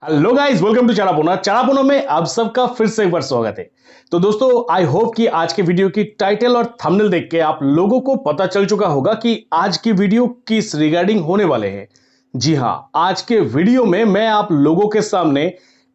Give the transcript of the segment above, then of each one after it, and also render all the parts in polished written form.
Hello guys, welcome to Charapona. Charapona में आप सबका फिर से एक बार स्वागत है। तो दोस्तों, आई होप कि आज के वीडियो की टाइटल और थंबनेल देख के आप लोगों को पता चल चुका होगा कि आज की वीडियो किस रिगार्डिंग होने वाले हैं। जी हां, आज के वीडियो में मैं आप लोगों के सामने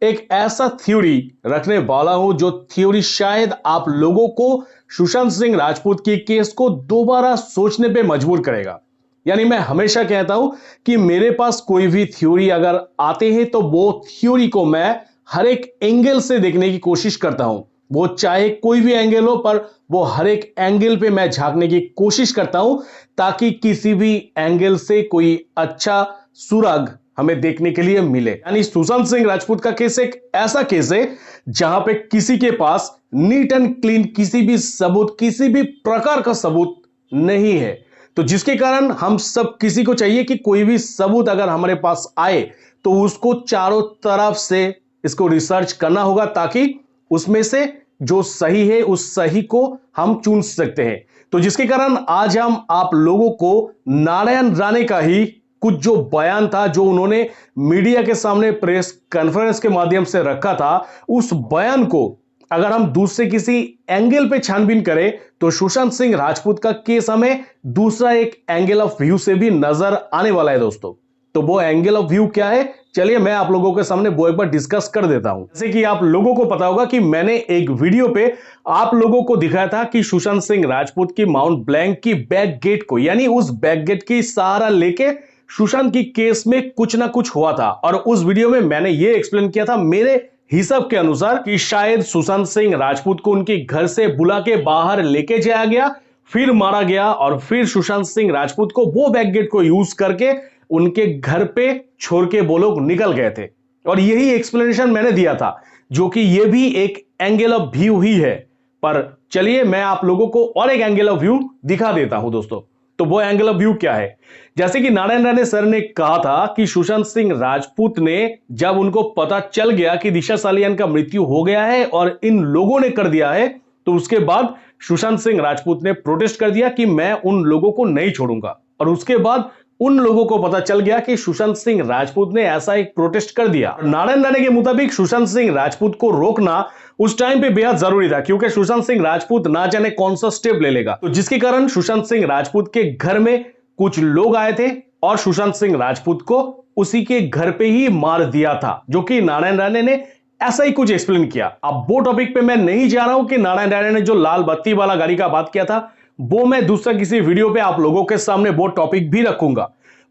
एक ऐसा थ्योरी रखने वाला हूं जो थ्योरी शायद आप लोगों को सुशांत सिंह राजपूत की केस को दोबारा सोचने पे मजबूर करेगा। यानी मैं हमेशा कहता हूं कि मेरे पास कोई भी थ्योरी अगर आते हैं तो वो थ्योरी को मैं हर एक एंगल से देखने की कोशिश करता हूं। वो चाहे कोई भी एंगल हो, पर वो हर एक एंगल पे मैं झांकने की कोशिश करता हूं ताकि किसी भी एंगल से कोई अच्छा सुराग हमें देखने के लिए मिले। यानी सुशांत सिंह राजपूत का केस एक ऐसा केस है जहां पे किसी के पास नीट एंड क्लीन किसी भी सबूत, किसी भी प्रकार का सबूत नहीं है। तो जिसके कारण हम सब किसी को चाहिए कि कोई भी सबूत अगर हमारे पास आए तो उसको चारों तरफ से इसको रिसर्च करना होगा ताकि उसमें से जो सही है उस सही को हम चुन सकते हैं। तो जिसके कारण आज हम आप लोगों को नारायण राणे का ही कुछ जो बयान था, जो उन्होंने मीडिया के सामने प्रेस कॉन्फ्रेंस के माध्यम से रखा था, उस बयान को अगर हम दूसरे किसी एंगल पे छानबीन करें तो सुशांत सिंह राजपूत का केस हमें दूसरा एक एंगल ऑफ व्यू से भी नजर आने वाला है दोस्तों। तो वो एंगल ऑफ व्यू क्या है, चलिए मैं आप लोगों के सामने वो एक बार डिस्कस कर देता हूं। जैसे कि आप लोगों को पता होगा कि मैंने एक वीडियो पे आप लोगों को दिखाया था कि सुशांत सिंह राजपूत की माउंट ब्लैंक की बैक गेट को, यानी उस बैक गेट की सहारा लेके सुशांत की केस में कुछ ना कुछ हुआ था। और उस वीडियो में मैंने ये एक्सप्लेन किया था मेरे हिसाब के अनुसार कि शायद सुशांत सिंह राजपूत को उनके घर से बुला के बाहर लेके जाया गया, फिर मारा गया और फिर सुशांत सिंह राजपूत को वो बैक गेट को यूज करके उनके घर पे छोड़ के वो लोग निकल गए थे। और यही एक्सप्लेनेशन मैंने दिया था, जो कि ये भी एक एंगल ऑफ व्यू ही है। पर चलिए मैं आप लोगों को और एक एंगल ऑफ व्यू दिखा देता हूं दोस्तों। तो वो एंगल ऑफ व्यू क्या है, जैसे कि नारायण राणे सर ने कहा था कि सुशांत सिंह राजपूत ने जब उनको पता चल गया कि दिशा सालियान का मृत्यु हो गया है और इन लोगों ने कर दिया है, तो उसके बाद सुशांत सिंह राजपूत ने प्रोटेस्ट कर दिया कि मैं उन लोगों को नहीं छोड़ूंगा। और उसके बाद उन लोगों को पता चल गया कि सुशांत सिंह राजपूत ने ऐसा एक प्रोटेस्ट कर दिया। नारायण राणे के मुताबिक सुशांत सिंह राजपूत को रोकना उस टाइम पे बेहद जरूरी था, क्योंकि सुशांत सिंह राजपूत ना जाने कौन सा स्टेप ले लेगा। तो जिसके कारण सुशांत सिंह राजपूत के घर में कुछ लोग आए थे और सुशांत सिंह राजपूत को उसी के घर पे ही मार दिया था, जो कि नारायण राणे ने ऐसा ही कुछ एक्सप्लेन किया। अब वो टॉपिक पे मैं नहीं जा रहा हूं कि नारायण राणे ने जो लाल बत्ती वाला गाड़ी का बात किया था, वो मैं दूसरा किसी वीडियो पे आप लोगों के सामने वो टॉपिक भी रखूंगा।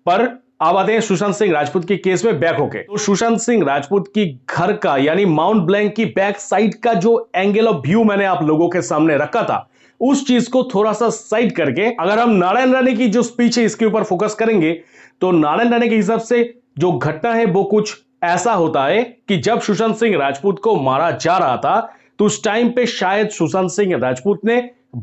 पर अब आते हैं सुशांत सिंह राजपूत के केस में बैक होके। तो सुशांत सिंह राजपूत की घर का, यानी माउंट ब्लैंक की बैक साइड का जो एंगल ऑफ व्यू मैंने आप लोगों के सामने रखा था, उस चीज को थोड़ा सा साइड करके अगर हम नारायण राणे की जो स्पीच है इसके ऊपर फोकस करेंगे, तो नारायण राणे के हिसाब से जो घटना है वो कुछ ऐसा होता है कि जब सुशांत सिंह राजपूत को मारा जा रहा था, तो उस टाइम पे शायद सुशांत सिंह राजपूत ने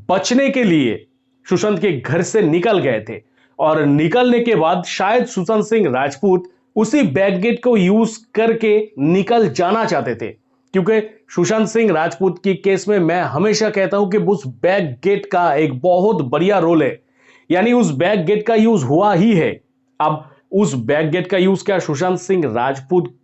बचने के लिए सुशांत के घर से निकल गए थे। और निकलने के बाद शायद सुशांत सिंह राजपूत उसी बैक गेट को यूज करके निकल जाना चाहते थे, क्योंकि सुशांत सिंह राजपूत की केस में मैं हमेशा कहता हूं कि उस बैक गेट का एक बहुत बढ़िया रोल है। यानी उस बैक गेट का यूज हुआ ही है। अब उस बैक गेट का यूज क्या सुशांत सिंह राजपूत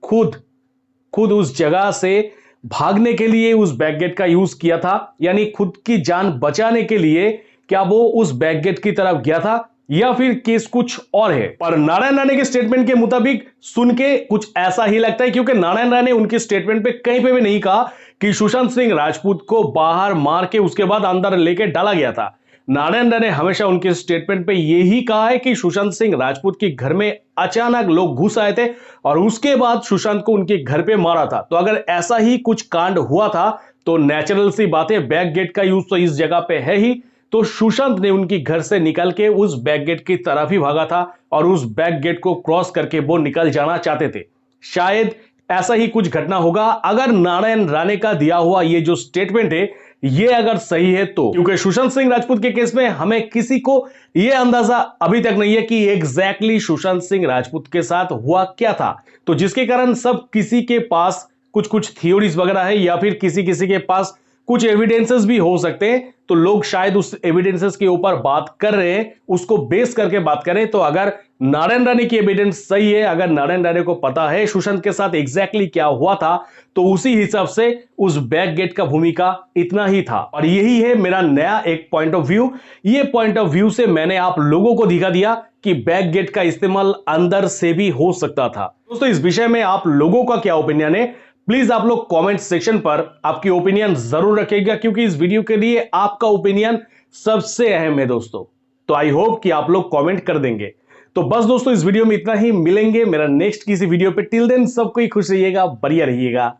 खुद उस जगह से भागने के लिए उस बैक गेट का यूज किया था, यानी खुद की जान बचाने के लिए क्या वो उस बैक गेट की तरफ गया था, या फिर केस कुछ और है। पर नारायण राणे के स्टेटमेंट के मुताबिक सुन के कुछ ऐसा ही लगता है, क्योंकि नारायण राणे उनके स्टेटमेंट पे कहीं पे भी नहीं कहा कि सुशांत सिंह राजपूत को बाहर मार के उसके बाद अंदर लेके डाला गया था। नारायण राणे हमेशा उनके स्टेटमेंट पे यही कहा है कि सुशांत सिंह राजपूत के घर में अचानक लोग घुस आए थे और उसके बाद सुशांत को उनके घर पे मारा था। तो अगर ऐसा ही कुछ कांड हुआ था तो नेचुरल सी बात है, बैक गेट का यूज तो इस जगह पे है ही, तो सुशांत ने उनकी घर से निकल के उस बैक गेट की तरफ ही भागा था और उस बैक गेट को क्रॉस करके वो निकल जाना चाहते थे। शायद ऐसा ही कुछ घटना होगा अगर नारायण राणे का दिया हुआ ये जो स्टेटमेंट है ये अगर सही है तो। क्योंकि सुशांत सिंह राजपूत के केस में हमें किसी को यह अंदाजा अभी तक नहीं है कि एग्जैक्टली सुशांत सिंह राजपूत के साथ हुआ क्या था। तो जिसके कारण सब किसी के पास कुछ कुछ थ्योरीज वगैरह है, या फिर किसी किसी के पास कुछ एविडेंसेस भी हो सकते हैं, तो लोग शायद उस एविडेंसेस के ऊपर बात कर रहे हैं, उसको बेस करके बात करें। तो अगर नारायण राणे की एविडेंस सही है, अगर नारायण राणे को पता है सुशांत के साथ एग्जैक्टली क्या हुआ था, तो उसी हिसाब से उस बैक गेट का भूमिका इतना ही था। और यही है मेरा नया एक पॉइंट ऑफ व्यू। ये पॉइंट ऑफ व्यू से मैंने आप लोगों को दिखा दिया कि बैक गेट का इस्तेमाल अंदर से भी हो सकता था। दोस्तों, इस विषय में आप लोगों का क्या ओपिनियन है, प्लीज आप लोग कमेंट सेक्शन पर आपकी ओपिनियन जरूर रखिएगा, क्योंकि इस वीडियो के लिए आपका ओपिनियन सबसे अहम है दोस्तों। तो आई होप कि आप लोग कमेंट कर देंगे। तो बस दोस्तों, इस वीडियो में इतना ही। मिलेंगे मेरा नेक्स्ट किसी वीडियो पे। टिल देन सबको ही खुश रहिएगा, बढ़िया रहिएगा।